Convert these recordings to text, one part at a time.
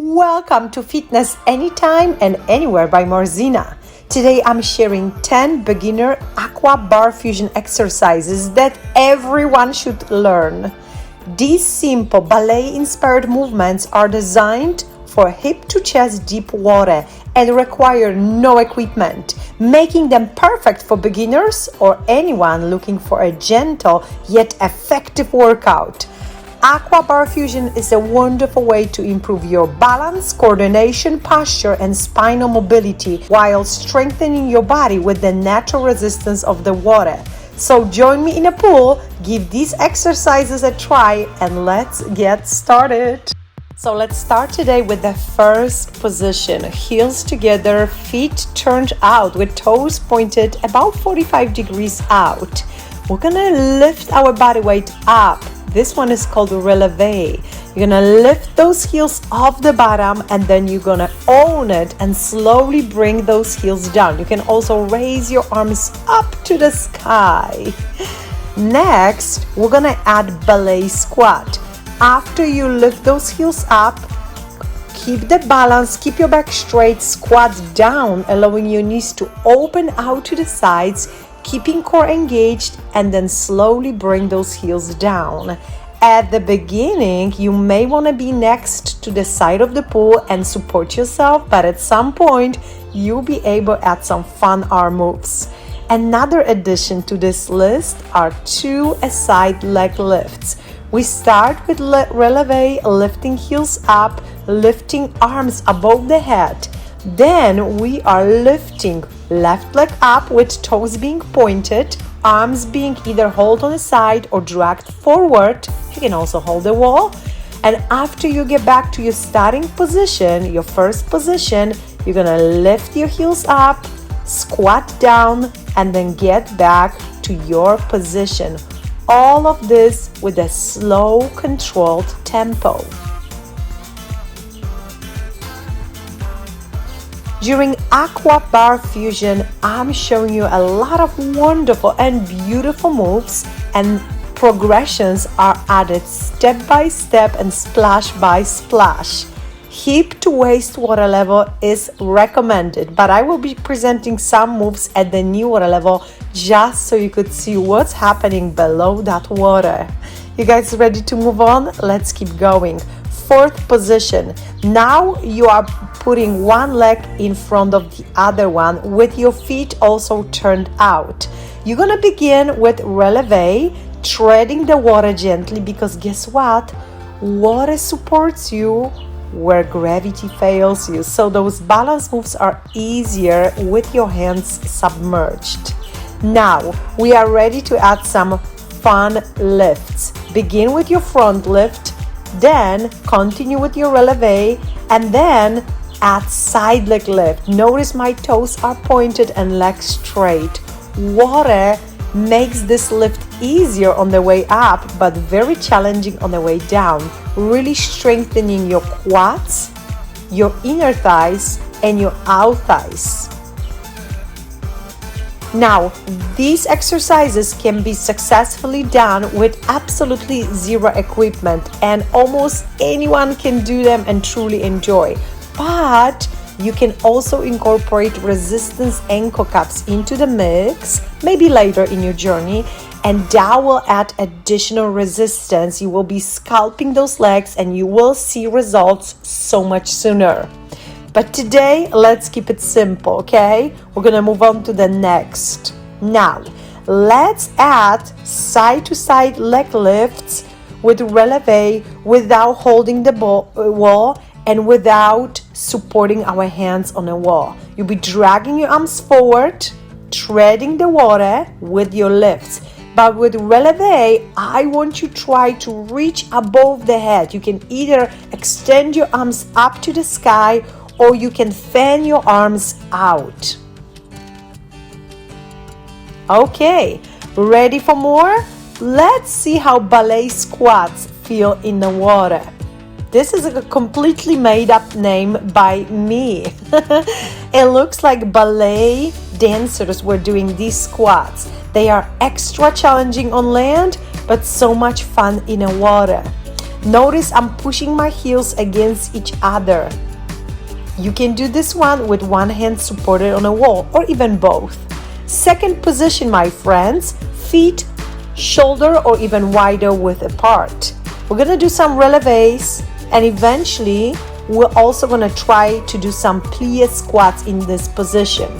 Welcome to Fitness Anytime and Anywhere by Marzena. Today I'm sharing 10 beginner Aqua Barre Fusion exercises that everyone should learn. These simple ballet-inspired movements are designed for hip-to-chest deep water and require no equipment, making them perfect for beginners or anyone looking for a gentle yet effective workout. Aqua Barre Fusion is a wonderful way to improve your balance, coordination, posture, and spinal mobility while strengthening your body with the natural resistance of the water. So join me in a pool, give these exercises a try, and let's get started. So let's start today with the first position. Heels together, feet turned out with toes pointed about 45 degrees out. We're gonna lift our body weight up. This one is called releve. You're gonna lift those heels off the bottom and then you're gonna own it and slowly bring those heels down. You can also raise your arms up to the sky. Next, we're gonna add ballet squat. After you lift those heels up, keep the balance, keep your back straight, squat down, allowing your knees to open out to the sides, keeping core engaged, and then slowly bring those heels down. At the beginning, you may want to be next to the side of the pool and support yourself, but at some point, you'll be able to add some fun arm moves. Another addition to this list are 2 side leg lifts. We start with releve, lifting heels up, lifting arms above the head. Then we are lifting left leg up with toes being pointed, arms being either held on the side or dragged forward. You can also hold the wall. And after you get back to your starting position, your first position, you're gonna lift your heels up, squat down, and then get back to your position. All of this with a slow, controlled tempo. During Aqua Barre Fusion, I'm showing you a lot of wonderful and beautiful moves, and progressions are added step by step and splash by splash. Hip to waist water level is recommended, but I will be presenting some moves at the new water level just so you could see what's happening below that water. You guys ready to move on? Let's keep going. Fourth position. Now you are putting one leg in front of the other one with your feet also turned out. You're gonna begin with releve, treading the water gently, because guess what? Water supports you where gravity fails you. So those balance moves are easier with your hands submerged. Now we are ready to add some fun lifts. Begin with your front lift, then continue with your releve, and then add side leg lift. Notice my toes are pointed and legs straight. Water makes this lift easier on the way up, but very challenging on the way down, really strengthening your quads, your inner thighs, and your out thighs. Now, these exercises can be successfully done with absolutely zero equipment, and almost anyone can do them and truly enjoy. But you can also incorporate resistance ankle cups into the mix, maybe later in your journey, and that will add additional resistance. You will be sculpting those legs and you will see results so much sooner. But today, let's keep it simple, okay? We're gonna move on to the next. Now, let's add side-to-side leg lifts with releve without holding the wall and without supporting our hands on a wall. You'll be dragging your arms forward, treading the water with your lifts. But with releve, I want you to try to reach above the head. You can either extend your arms up to the sky or you can fan your arms out. Okay, ready for more? Let's see how ballet squats feel in the water. This is a completely made up name by me. It looks like ballet dancers were doing these squats. They are extra challenging on land, but so much fun in the water. Notice I'm pushing my heels against each other. You can do this one with one hand supported on a wall or even both. Second position, my friends, feet shoulder or even wider width apart. We're gonna do some releves, and eventually we're also gonna try to do some plie squats in this position.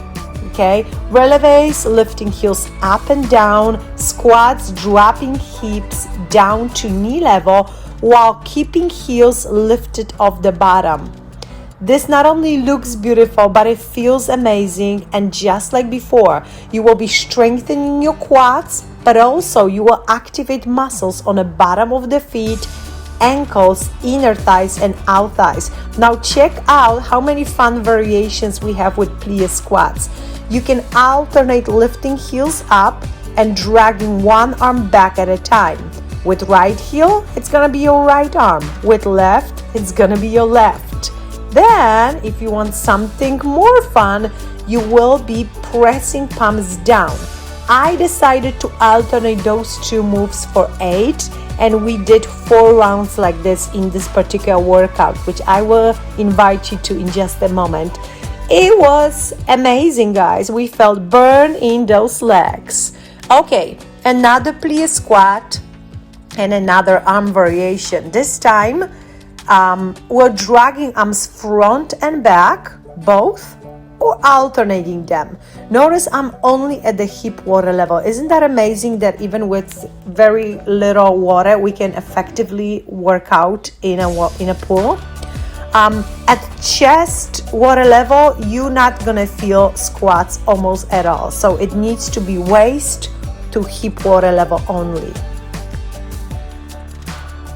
Okay, releves, lifting heels up and down, squats, dropping hips down to knee level while keeping heels lifted off the bottom. This not only looks beautiful, but it feels amazing, and just like before, you will be strengthening your quads, but also you will activate muscles on the bottom of the feet, ankles, inner thighs, and out thighs. Now check out how many fun variations we have with plie squats. You can alternate lifting heels up and dragging one arm back at a time. With right heel, it's gonna be your right arm. With left, it's gonna be your left. Then, if you want something more fun, you will be pressing palms down. I decided to alternate those two moves for 8, and we did 4 rounds like this in this particular workout, which I will invite you to in just a moment. It was amazing, guys. We felt burn in those legs. Okay, another plie squat and another arm variation. This time, we're dragging arms front and back, both, or alternating them. Notice I'm only at the hip water level. Isn't that amazing that even with very little water, we can effectively work out in a pool? At chest water level, you're not gonna feel squats almost at all. So it needs to be waist to hip water level only.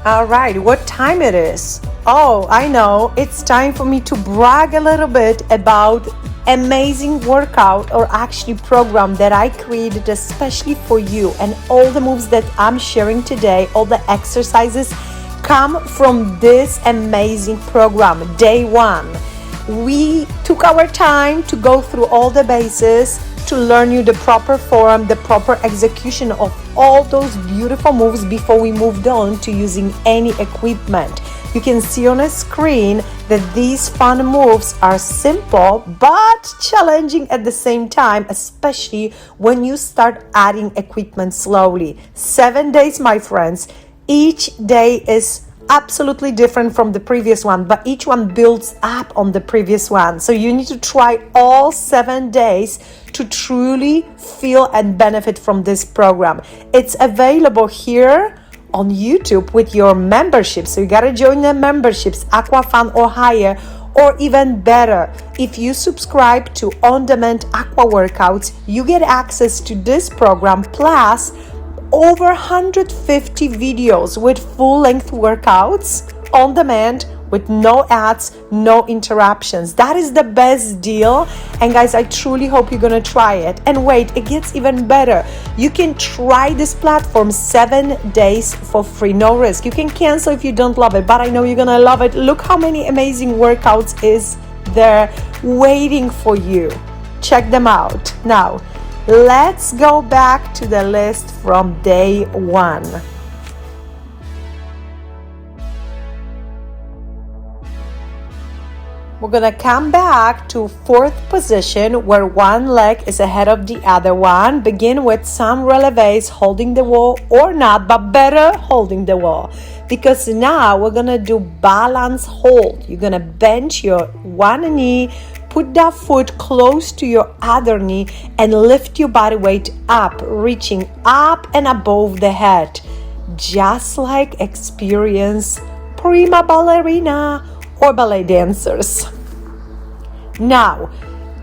All right, what time it is? Oh, I know, it's time for me to brag a little bit about amazing workout, or actually program that I created especially for you. And all the moves that I'm sharing today, all the exercises come from this amazing program. Day 1, we took our time to go through all the bases, to learn you the proper form, the proper execution of all those beautiful moves before we moved on to using any equipment. You can see on a screen that these fun moves are simple but challenging at the same time, especially when you start adding equipment slowly. 7 days, my friends. Each day is absolutely different from the previous one, but each one builds up on the previous one. So you need to try all 7 days to truly feel and benefit from this program. It's available here on YouTube with your membership. So you gotta join the memberships, Aqua Fun or higher, or even better, if you subscribe to on-demand Aqua workouts, you get access to this program plus over 150 videos with full-length workouts on demand with no ads, no interruptions. That is the best deal. And guys, I truly hope you're gonna try it. And wait, it gets even better. You can try this platform 7 days for free, no risk. You can cancel if you don't love it, but I know you're gonna love it. Look how many amazing workouts is there waiting for you. Check them out. Now, let's go back to the list from day 1. We're gonna come back to 4th position, where one leg is ahead of the other one. Begin with some releves, holding the wall or not, but better holding the wall, because now we're gonna do balance hold. You're gonna bend your one knee, put that foot close to your other knee, and lift your body weight up, reaching up and above the head, just like experienced prima ballerina or ballet dancers. Now,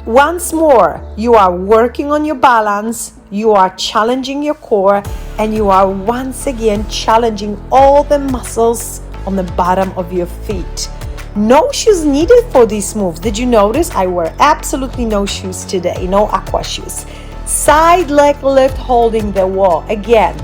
once more, you are working on your balance, you are challenging your core, and you are once again challenging all the muscles on the bottom of your feet. No shoes needed for these moves. Did you notice? I wear absolutely no shoes today, no aqua shoes. Side leg lift holding the wall. Again,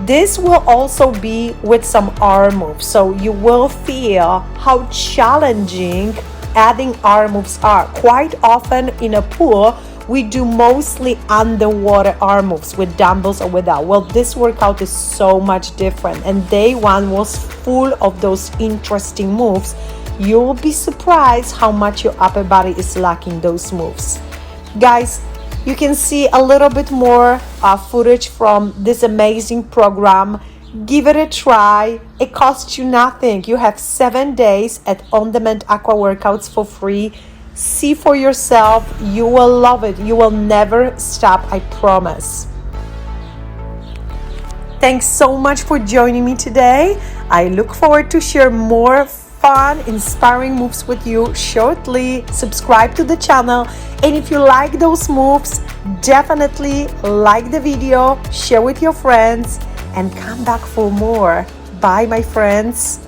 this will also be with some arm moves, so you will feel how challenging adding arm moves are. Quite often in a pool, we do mostly underwater arm moves with dumbbells or without. Well, this workout is so much different, and day one was full of those interesting moves. You'll be surprised how much your upper body is lacking those moves. Guys, you can see a little bit more footage from this amazing program. Give it a try. It costs you nothing. You have 7 days at on-demand Aqua workouts for free. See for yourself. You will love it. You will never stop, I promise. Thanks so much for joining me today. I look forward to share more fun, inspiring moves with you shortly. Subscribe to the channel, and if you like those moves, definitely like the video, share with your friends, and come back for more. Bye, my friends.